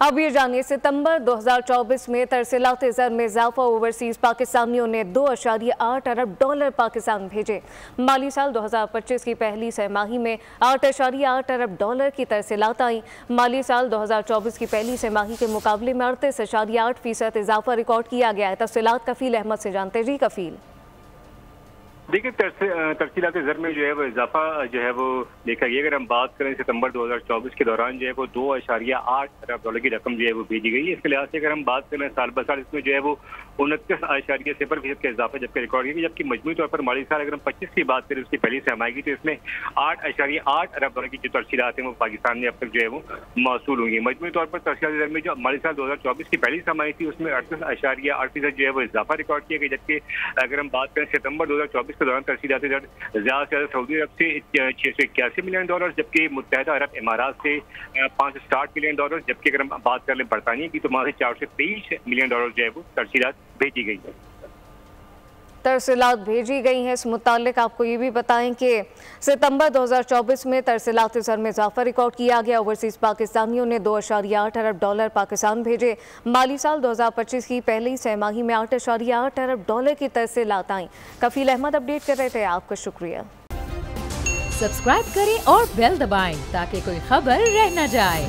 अब ये जानिए, सितंबर 2024 में तरसीलाती ज़र में इजाफा। ओवरसीज पाकिस्तानियों ने $2.8 अरब पाकिस्तान भेजे। माली साल 2025 की पहली छमाही में $8.8 अरब की तरसीलात आई। माली साल 2024 की पहली छमाही के मुकाबले में 38.8% इजाफा रिकॉर्ड किया गया है। तफसीलात कफील अहमद से जानते जी। कफील, देखिए, तरसीलात ज़र में जो है वो इजाफा जो है वो देखा गया। अगर हम बात करें सितंबर 2024 के दौरान जो है वो $2.8 अरब की रकम जो है वो भेजी गई है। इसके लिहाज से अगर हम बात करें साल ब साल, इसमें जो है वो 29.0% का इजाफा जबकि रिकॉर्ड किया। जबकि मजमूई तौर पर माली साल अगर हम 25 की बात करें, उसकी पहली छमाही की, तो इसमें $8.8 अरब की जो तरसीलात हैं वो पाकिस्तान में अब तक जो है वो मौसूल हुई है। मजमूई तौर पर तरसीलात ज़र में जो माली साल 2024 की पहली छमाही थी, उसमें 38.8% जो है वो इजाफा रिकॉर्ड किया गया। जबकि अगर हम बात करें सितंबर 2024 के दौरान तरसीलाती दर ज्यादा से ज्यादा सऊदी अरब से $681 मिलियन, जबकि मुत्तहदा अरब इमारात से $560 मिलियन, जबकि अगर हम बात कर लें बरतानिया की तो वहां से $423 मिलियन जो है वो तरसीलात भेजी गई है। तरसीलात भेजी गई हैं। इस मुतालिक आपको ये भी बताएं कि सितंबर 2024 में तरसीलाती ज़र में इजाफा रिकॉर्ड किया गया। ओवरसीज पाकिस्तानियों ने $2.8 अरब पाकिस्तान भेजे। माली साल 2025 की पहली छमाही में $8.8 अरब की तरसीलात आई। कफील अहमद अपडेट कर रहे थे, आपका शुक्रिया। सब्सक्राइब करें और बेल दबाएं ताकि कोई खबर रह न जाए।